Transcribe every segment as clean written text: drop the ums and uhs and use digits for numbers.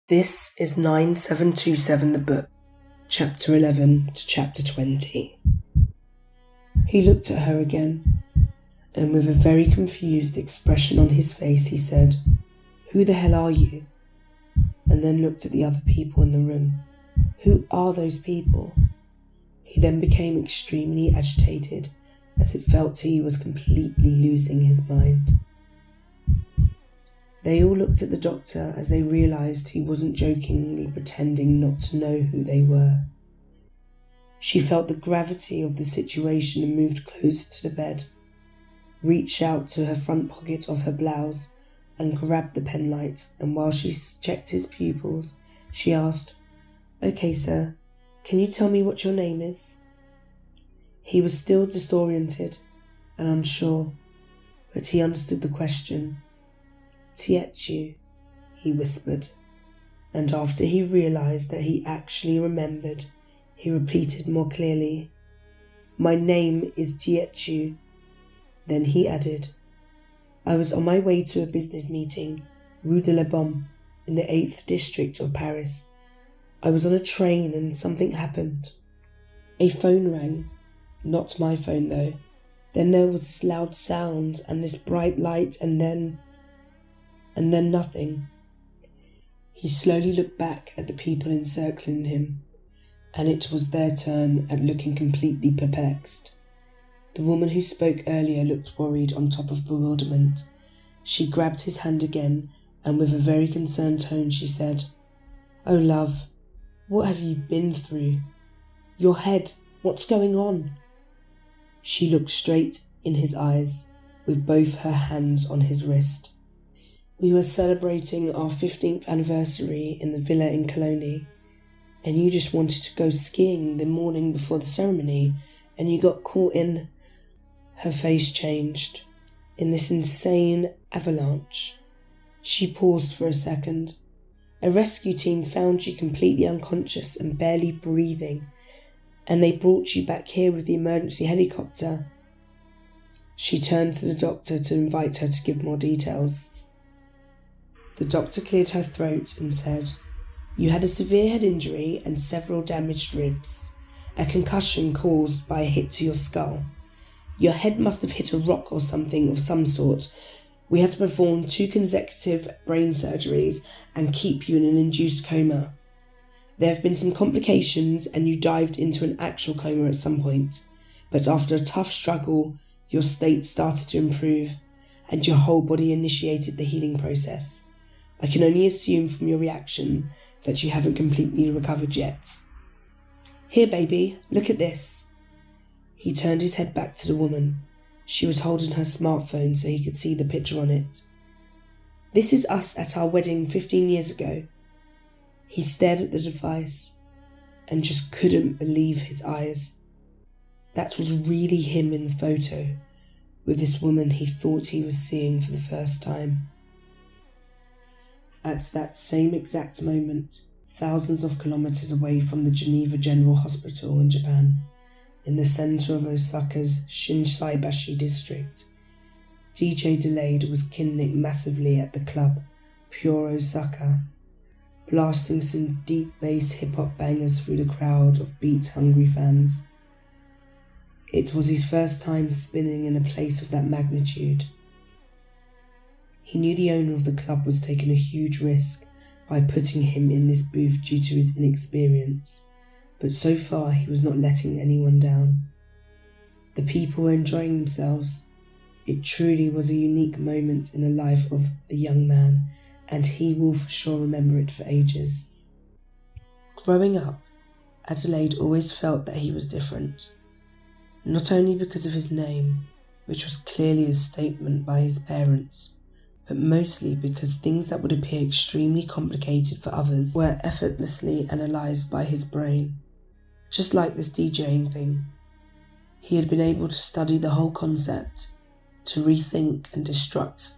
This is 9727 the book, chapter 11 to chapter 20. He looked at her again, and with a very confused expression on his face he said, "Who the hell are you?" And then looked at the other people in the room. Who are those people? He then became extremely agitated, as it felt he was completely losing his mind. They all looked at the doctor as they realised he wasn't jokingly pretending not to know who they were. She felt the gravity of the situation and moved closer to the bed, reached out to her front pocket of her blouse and grabbed the penlight, and while she checked his pupils, she asked, "Okay, sir, can you tell me what your name is?" He was still disoriented and unsure, but he understood the question. "Tietju," he whispered, and after he realised that he actually remembered, he repeated more clearly, "My name is Tietju." Then he added, "I was on my way to a business meeting, Rue de la Baume, in the 8th district of Paris. I was on a train and something happened. A phone rang. Not my phone though. Then there was this loud sound and this bright light and then nothing." He slowly looked back at the people encircling him, and it was their turn at looking completely perplexed. The woman who spoke earlier looked worried on top of bewilderment. She grabbed his hand again, and with a very concerned tone she said, "Oh love, what have you been through? Your head, what's going on?" She looked straight in his eyes, with both her hands on his wrist. "We were celebrating our 15th anniversary in the villa in Cologne, and you just wanted to go skiing the morning before the ceremony, and you got caught in..." Her face changed. "In this insane avalanche." She paused for a second. "A rescue team found you completely unconscious and barely breathing, and they brought you back here with the emergency helicopter." She turned to the doctor to invite her to give more details. The doctor cleared her throat and said, "You had a severe head injury and several damaged ribs, a concussion caused by a hit to your skull. Your head must have hit a rock or something of some sort. We had to perform 2 consecutive brain surgeries and keep you in an induced coma. There have been some complications and you dived into an actual coma at some point, but after a tough struggle, your state started to improve and your whole body initiated the healing process. I can only assume from your reaction that you haven't completely recovered yet. Here, baby, look at this." He turned his head back to the woman. She was holding her smartphone so he could see the picture on it. "This is us at our wedding 15 years ago." He stared at the device and just couldn't believe his eyes. That was really him in the photo, with this woman he thought he was seeing for the first time. At that same exact moment, thousands of kilometers away from the Geneva General Hospital in Japan, in the center of Osaka's Shinsaibashi district, DJ Delayed was kinnick massively at the club Pure Osaka, blasting some deep bass hip-hop bangers through the crowd of beat-hungry fans. It was his first time spinning in a place of that magnitude. He knew the owner of the club was taking a huge risk by putting him in this booth due to his inexperience, but so far he was not letting anyone down. The people were enjoying themselves. It truly was a unique moment in the life of the young man, and he will for sure remember it for ages. Growing up, Adelaide always felt that he was different, not only because of his name, which was clearly a statement by his parents, but mostly because things that would appear extremely complicated for others were effortlessly analysed by his brain. Just like this DJing thing. He had been able to study the whole concept, to rethink and destruct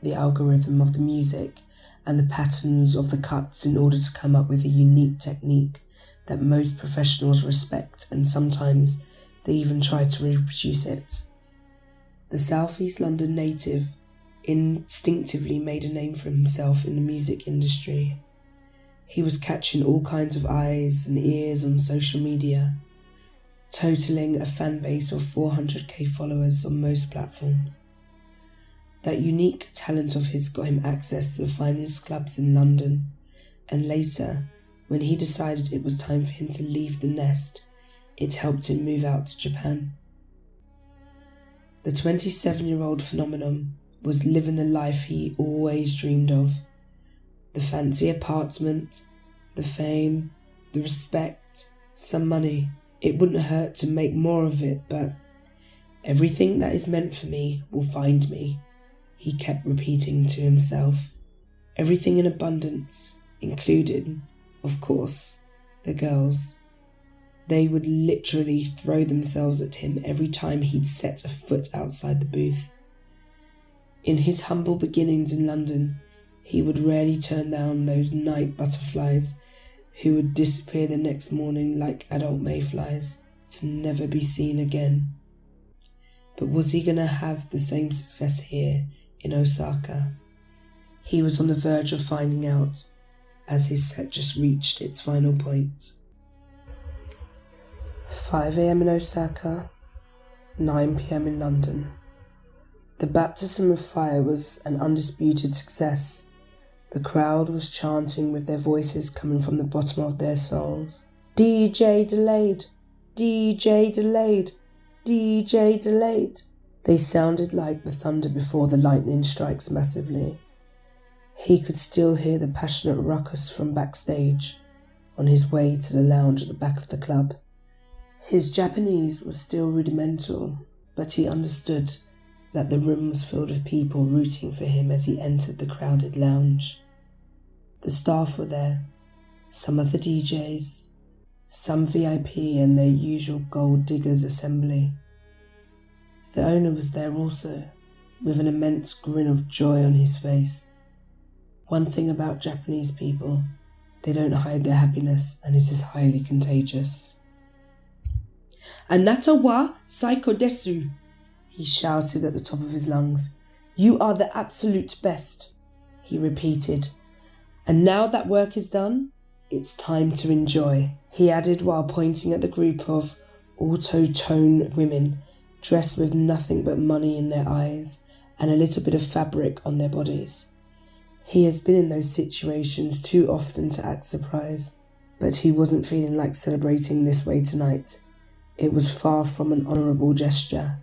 the algorithm of the music and the patterns of the cuts in order to come up with a unique technique that most professionals respect, and sometimes they even try to reproduce it. The South East London native instinctively made a name for himself in the music industry. He was catching all kinds of eyes and ears on social media, totaling a fan base of 400k followers on most platforms. That unique talent of his got him access to the finest clubs in London, and later, when he decided it was time for him to leave the nest, it helped him move out to Japan. The 27-year-old phenomenon was living the life he always dreamed of. The fancy apartment, the fame, the respect, some money. It wouldn't hurt to make more of it, but everything that is meant for me will find me, he kept repeating to himself. Everything in abundance, including, of course, the girls. They would literally throw themselves at him every time he'd set a foot outside the booth. In his humble beginnings in London, he would rarely turn down those night butterflies who would disappear the next morning like adult mayflies to never be seen again. But was he going to have the same success here in Osaka? He was on the verge of finding out as his set just reached its final point. 5 a.m. in Osaka, 9 p.m. in London. The baptism of fire was an undisputed success. The crowd was chanting with their voices coming from the bottom of their souls. DJ delayed! DJ delayed! DJ delayed! They sounded like the thunder before the lightning strikes massively. He could still hear the passionate ruckus from backstage on his way to the lounge at the back of the club. His Japanese was still rudimental, but he understood that the room was filled with people rooting for him as he entered the crowded lounge. The staff were there, some of the DJs, some VIP and their usual gold diggers assembly. The owner was there also, with an immense grin of joy on his face. One thing about Japanese people, they don't hide their happiness, and it is highly contagious. Anata wa saiko desu, he shouted at the top of his lungs. You are the absolute best, he repeated. And now that work is done, it's time to enjoy, he added while pointing at the group of auto-tone women dressed with nothing but money in their eyes and a little bit of fabric on their bodies. He has been in those situations too often to act surprised, but he wasn't feeling like celebrating this way tonight. It was far from an honourable gesture.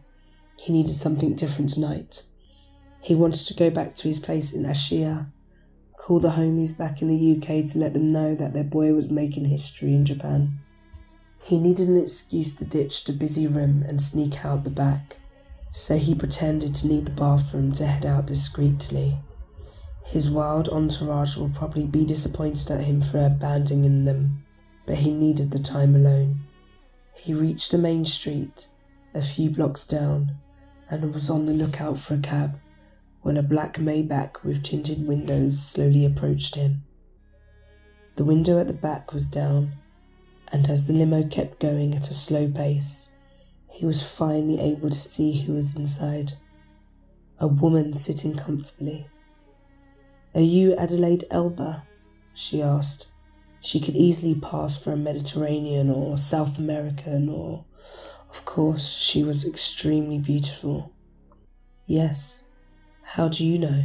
He needed something different tonight. He wanted to go back to his place in Ashiya, call the homies back in the UK to let them know that their boy was making history in Japan. He needed an excuse to ditch the busy room and sneak out the back, so he pretended to need the bathroom to head out discreetly. His wild entourage will probably be disappointed at him for abandoning them, but he needed the time alone. He reached the main street, a few blocks down, and was on the lookout for a cab when a black Maybach with tinted windows slowly approached him. The window at the back was down, and as the limo kept going at a slow pace, he was finally able to see who was inside. A woman sitting comfortably. Are you Adelaide Elba? She asked. She could easily pass for a Mediterranean or South American or, of course, she was extremely beautiful. Yes. How do you know?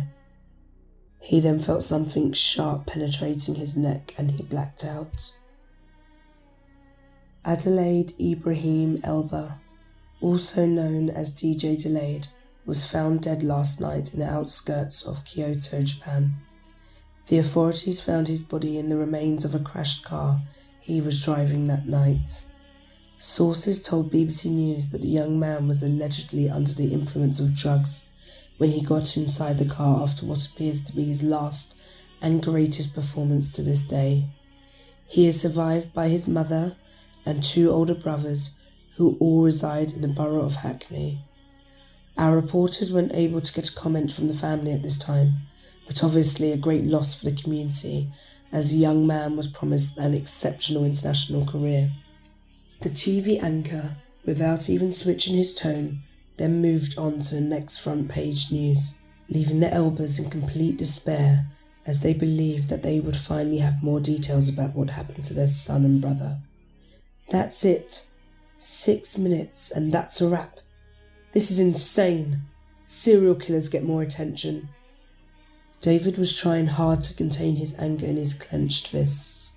He then felt something sharp penetrating his neck and he blacked out. Adelaide Ibrahim Elba, also known as DJ Delayed, was found dead last night in the outskirts of Kyoto, Japan. The authorities found his body in the remains of a crashed car he was driving that night. Sources told BBC News that the young man was allegedly under the influence of drugs when he got inside the car after what appears to be his last and greatest performance to this day. He is survived by his mother and 2 older brothers who all reside in the borough of Hackney. Our reporters weren't able to get a comment from the family at this time, but obviously a great loss for the community as the young man was promised an exceptional international career. The TV anchor, without even switching his tone, then moved on to the next front page news, leaving the Elbas in complete despair as they believed that they would finally have more details about what happened to their son and brother. That's it. 6 minutes and that's a wrap. This is insane. Serial killers get more attention. David was trying hard to contain his anger in his clenched fists.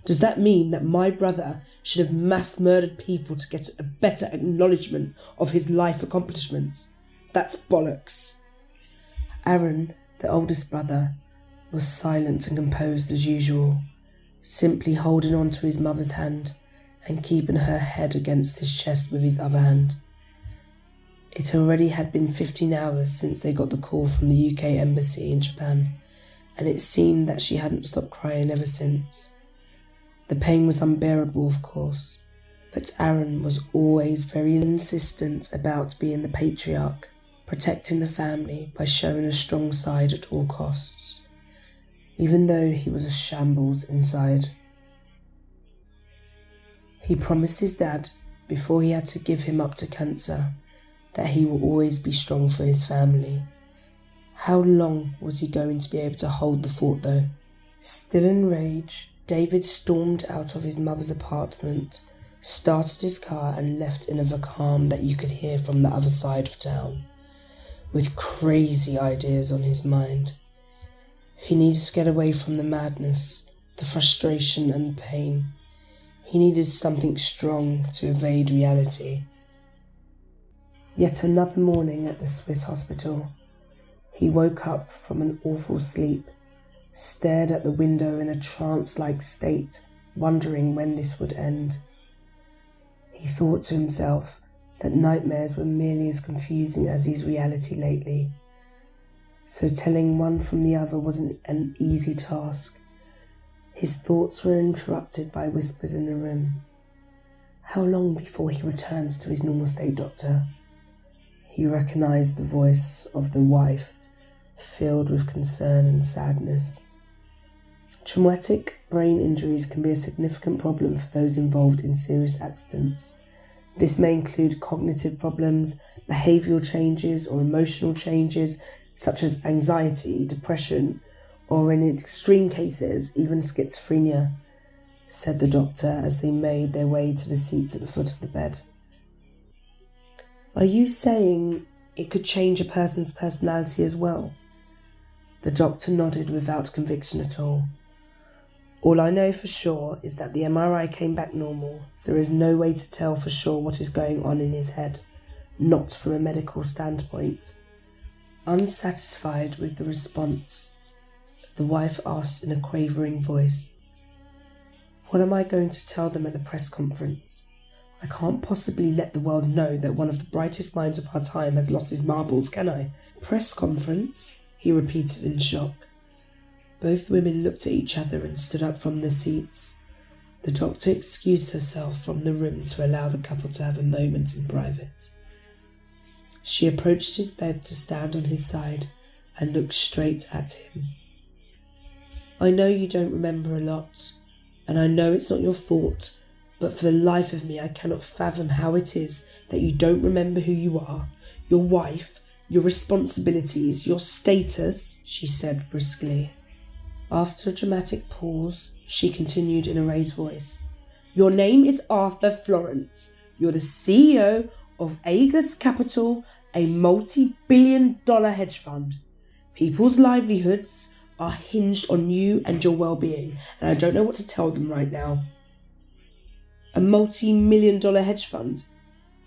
Does that mean that my brother should have mass murdered people to get a better acknowledgement of his life accomplishments? That's bollocks. Aaron, the oldest brother, was silent and composed as usual, simply holding on to his mother's hand and keeping her head against his chest with his other hand. It already had been 15 hours since they got the call from the UK embassy in Japan, and it seemed that she hadn't stopped crying ever since. The pain was unbearable, of course, but Aaron was always very insistent about being the patriarch, protecting the family by showing a strong side at all costs, even though he was a shambles inside. He promised his dad, before he had to give him up to cancer, that he will always be strong for his family. How long was he going to be able to hold the fort, though? Still in rage, David stormed out of his mother's apartment, started his car and left in a calm that you could hear from the other side of town, with crazy ideas on his mind. He needed to get away from the madness, the frustration and the pain. He needed something strong to evade reality. Yet another morning at the Swiss hospital, he woke up from an awful sleep, stared at the window in a trance-like state, wondering when this would end. He thought to himself that nightmares were merely as confusing as his reality lately, so telling one from the other wasn't an easy task. His thoughts were interrupted by whispers in the room. How long before he returns to his normal state, doctor? He recognized the voice of the wife, filled with concern and sadness. Traumatic brain injuries can be a significant problem for those involved in serious accidents. This may include cognitive problems, behavioral changes, or emotional changes such as anxiety, depression, or in extreme cases, even schizophrenia, said the doctor as they made their way to the seats at the foot of the bed. Are you saying it could change a person's personality as well? The doctor nodded without conviction at all. All I know for sure is that the MRI came back normal, so there is no way to tell for sure what is going on in his head, not from a medical standpoint. Unsatisfied with the response, the wife asked in a quavering voice, "What am I going to tell them at the press conference? I can't possibly let the world know that one of the brightest minds of our time has lost his marbles, can I?" "Press conference?" he repeated in shock. Both women looked at each other and stood up from their seats. The doctor excused herself from the room to allow the couple to have a moment in private. She approached his bed to stand on his side and look straight at him. "I know you don't remember a lot, and I know it's not your fault, but for the life of me I cannot fathom how it is that you don't remember who you are, your wife, your responsibilities, your status," she said briskly. After a dramatic pause, she continued in a raised voice. "Your name is Arthur Florence. You're the CEO of Aegis Capital, a multi-billion-dollar hedge fund. People's livelihoods are hinged on you and your well-being, and I don't know what to tell them right now." "A multi-million-dollar hedge fund?"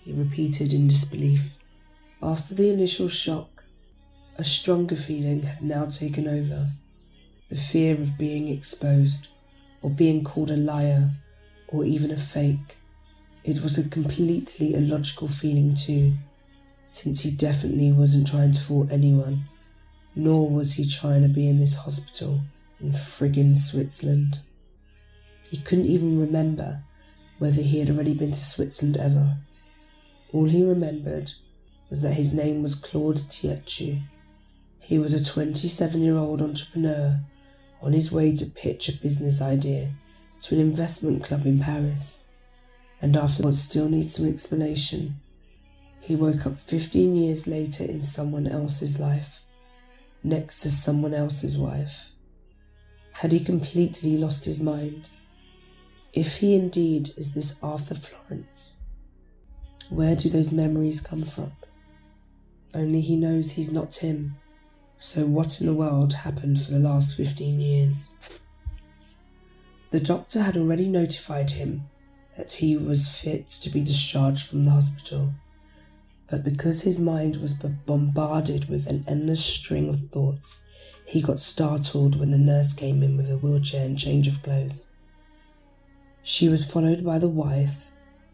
he repeated in disbelief. After the initial shock, a stronger feeling had now taken over. The fear of being exposed, or being called a liar, or even a fake. It was a completely illogical feeling too, since he definitely wasn't trying to fool anyone, nor was he trying to be in this hospital in friggin' Switzerland. He couldn't even remember whether he had already been to Switzerland ever. All he remembered was that his name was Claude Tietchu. He was a 27-year-old entrepreneur on his way to pitch a business idea to an investment club in Paris. And after what still needs some explanation, he woke up 15 years later in someone else's life, next to someone else's wife. Had he completely lost his mind? If he indeed is this Arthur Florence, where do those memories come from? Only he knows he's not him. So what in the world happened for the last 15 years? The doctor had already notified him that he was fit to be discharged from the hospital, but because his mind was bombarded with an endless string of thoughts, he got startled when the nurse came in with a wheelchair and change of clothes. She was followed by the wife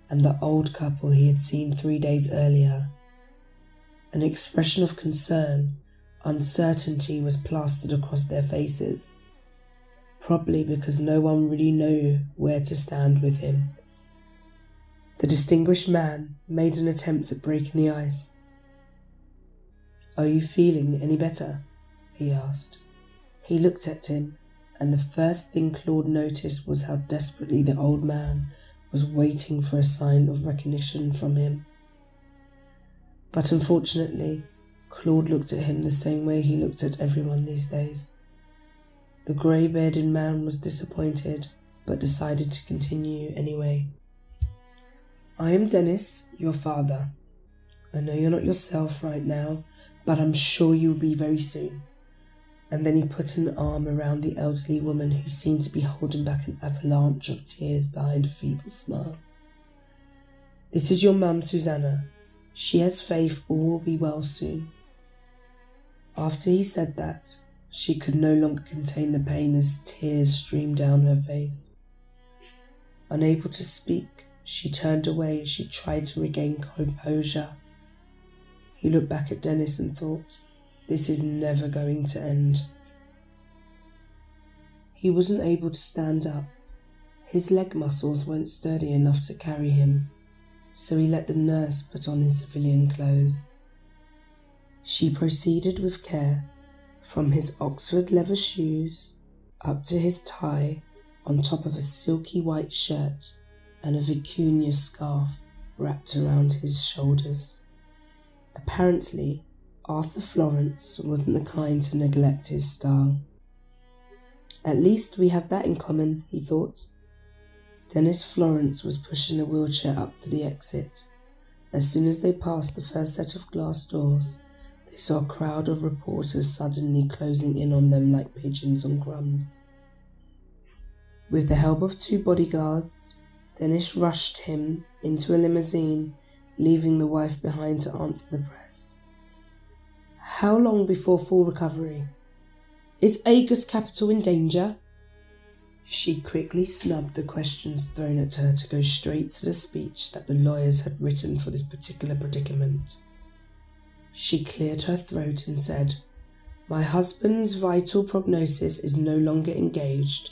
and the old couple he had seen 3 days earlier. An expression of concern, uncertainty was plastered across their faces, probably because no one really knew where to stand with him. The distinguished man made an attempt at breaking the ice. "Are you feeling any better?" he asked. He looked at him, and the first thing Claude noticed was how desperately the old man was waiting for a sign of recognition from him. But unfortunately, Claude looked at him the same way he looked at everyone these days. The grey-bearded man was disappointed, but decided to continue anyway. "I am Dennis, your father. I know you're not yourself right now, but I'm sure you'll be very soon." And then he put an arm around the elderly woman who seemed to be holding back an avalanche of tears behind a feeble smile. "This is your mum, Susanna. She has faith all will be well soon." After he said that, she could no longer contain the pain as tears streamed down her face. Unable to speak, she turned away as she tried to regain composure. He looked back at Dennis and thought, this is never going to end. He wasn't able to stand up. His leg muscles weren't sturdy enough to carry him, so he let the nurse put on his civilian clothes. She proceeded with care, from his Oxford leather shoes up to his tie on top of a silky white shirt and a vicuña scarf wrapped around his shoulders. Apparently, Arthur Florence wasn't the kind to neglect his style. At least we have that in common, he thought. Dennis Florence was pushing the wheelchair up to the exit. As soon as they passed the first set of glass doors, they saw a crowd of reporters suddenly closing in on them like pigeons on crumbs. With the help of 2 bodyguards, Dennis rushed him into a limousine, leaving the wife behind to answer the press. "How long before full recovery? Is Aegis Capital in danger?" She quickly snubbed the questions thrown at her to go straight to the speech that the lawyers had written for this particular predicament. She cleared her throat and said, "My husband's vital prognosis is no longer engaged,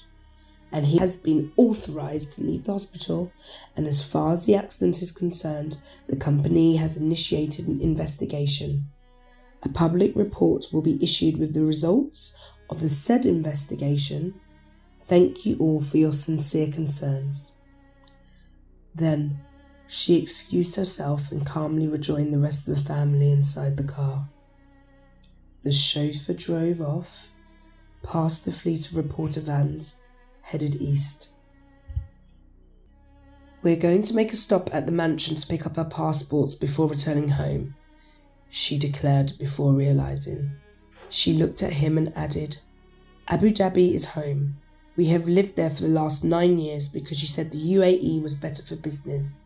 and he has been authorized to leave the hospital, and as far as the accident is concerned, the company has initiated an investigation. A public report will be issued with the results of the said investigation. Thank you all for your sincere concerns." Then she excused herself and calmly rejoined the rest of the family inside the car. The chauffeur drove off, past the fleet of reporter vans, headed east. "We're going to make a stop at the mansion to pick up our passports before returning home," she declared before realizing. She looked at him and added, "Abu Dhabi is home. We have lived there for the last 9 years because you said the UAE was better for business."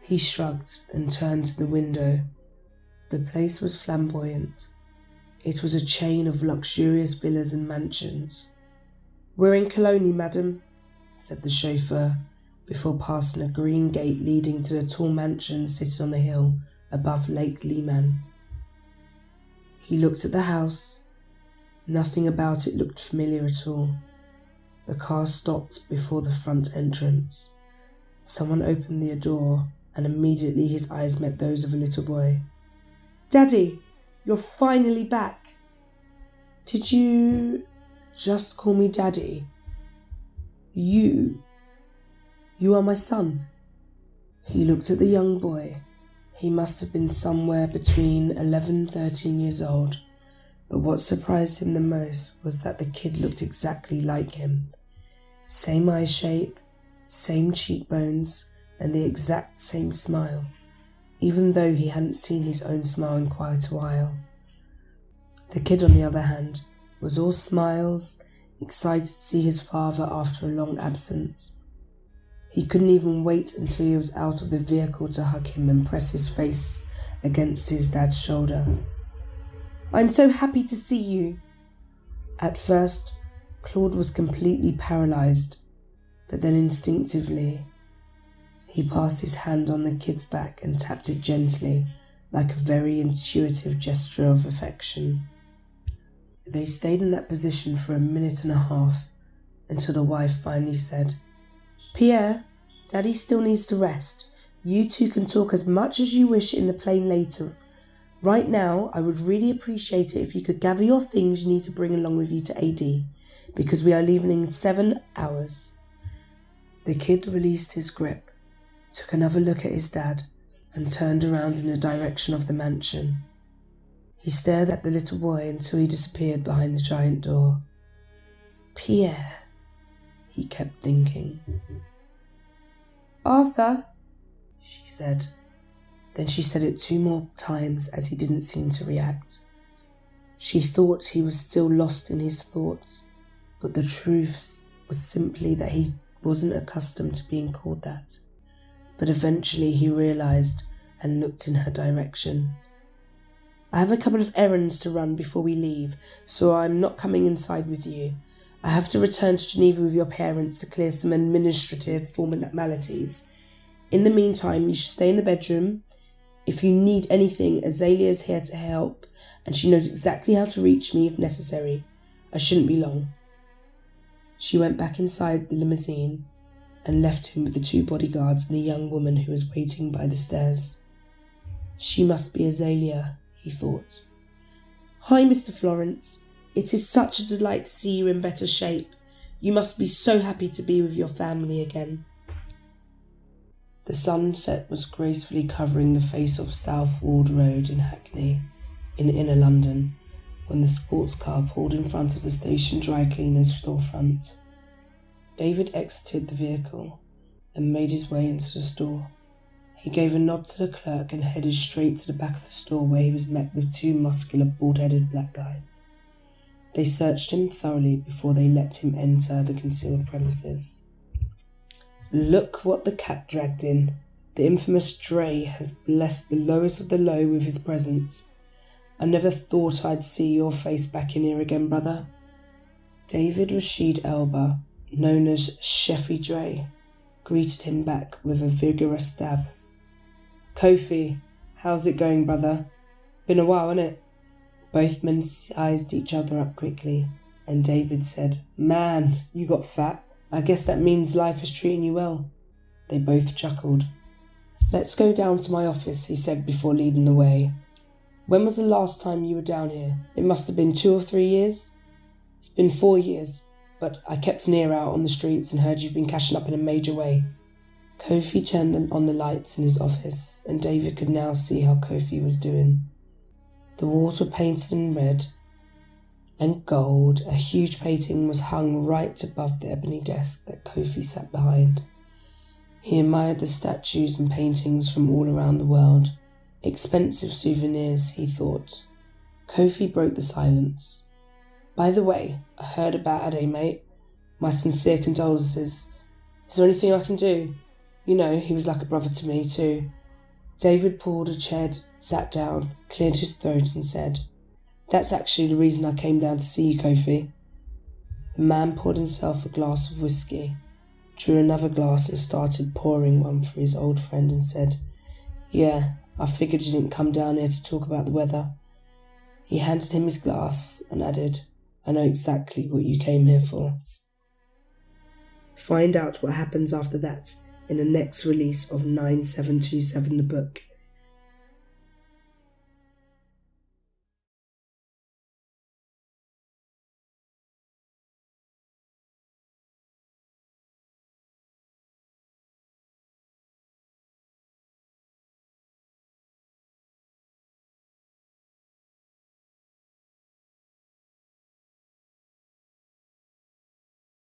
He shrugged and turned to the window. The place was flamboyant. It was a chain of luxurious villas and mansions. "We're in Cologny, madam," said the chauffeur, before passing a green gate leading to the tall mansion sitting on a hill above Lake Leman. He looked at the house. Nothing about it looked familiar at all. The car stopped before the front entrance. Someone opened the door, and immediately his eyes met those of a little boy. "Daddy, you're finally back." "Did you just call me Daddy? You are my son." He looked at the young boy. He must have been somewhere between 11 and 13 years old, But what surprised him the most was that the kid looked exactly like him. Same eye shape, same cheekbones, and the exact same smile, even though he hadn't seen his own smile in quite a while. The kid, on the other hand, was all smiles, excited to see his father after a long absence. He couldn't even wait until he was out of the vehicle to hug him and press his face against his dad's shoulder. "I'm so happy to see you." At first, Claude was completely paralysed, but then instinctively, he passed his hand on the kid's back and tapped it gently, like a very intuitive gesture of affection. They stayed in that position for a minute and a half, until the wife finally said, "Pierre, Daddy still needs to rest. You two can talk as much as you wish in the plane later. Right now, I would really appreciate it if you could gather your things you need to bring along with you to AD, because we are leaving in 7 hours. The kid released his grip, took another look at his dad, and turned around in the direction of the mansion. He stared at the little boy until he disappeared behind the giant door. "Pierre," he kept thinking. "Arthur," she said. Then she said it 2 more times as he didn't seem to react. She thought he was still lost in his thoughts, but the truth was simply that he wasn't accustomed to being called that. But eventually he realised and looked in her direction. "I have a couple of errands to run before we leave, so I'm not coming inside with you. I have to return to Geneva with your parents to clear some administrative formalities. In the meantime, you should stay in the bedroom. If you need anything, Azalea is here to help, and she knows exactly how to reach me if necessary. I shouldn't be long." She went back inside the limousine and left him with the 2 bodyguards and a young woman who was waiting by the stairs. She must be Azalea, he thought. "Hi, Mr. Florence. It is such a delight to see you in better shape. You must be so happy to be with your family again." The sunset was gracefully covering the face of South Wald Road in Hackney, in inner London, when the sports car pulled in front of the station dry cleaner's storefront. David exited the vehicle and made his way into the store. He gave a nod to the clerk and headed straight to the back of the store, where he was met with 2 muscular, bald-headed black guys. They searched him thoroughly before they let him enter the concealed premises. "Look what the cat dragged in. The infamous Dre has blessed the lowest of the low with his presence. I never thought I'd see your face back in here again, brother." David Rashid Elba, known as Sheffy Dre, greeted him back with a vigorous stab. "Kofi, how's it going, brother? Been a while, innit?" Both men sized each other up quickly, and David said, "Man, you got fat. I guess that means life is treating you well." They both chuckled. "Let's go down to my office," he said before leading the way. "When was the last time you were down here? It must have been 2 or 3 years?" "It's been 4 years, but I kept an ear out on the streets and heard you've been cashing up in a major way." Kofi turned on the lights in his office, and David could now see how Kofi was doing. The walls were painted in red and gold. A huge painting was hung right above the ebony desk that Kofi sat behind. He admired the statues and paintings from all around the world. Expensive souvenirs, he thought. Kofi broke the silence. "By the way, I heard about Ade, mate. My sincere condolences. Is there anything I can do? You know, he was like a brother to me too." David pulled a chair, sat down, cleared his throat and said, "That's actually the reason I came down to see you, Kofi." The man poured himself a glass of whiskey, drew another glass and started pouring one for his old friend and said, "Yeah, I figured you didn't come down here to talk about the weather." He handed him his glass and added, "I know exactly what you came here for." Find out what happens after that in the next release of 9727 the book.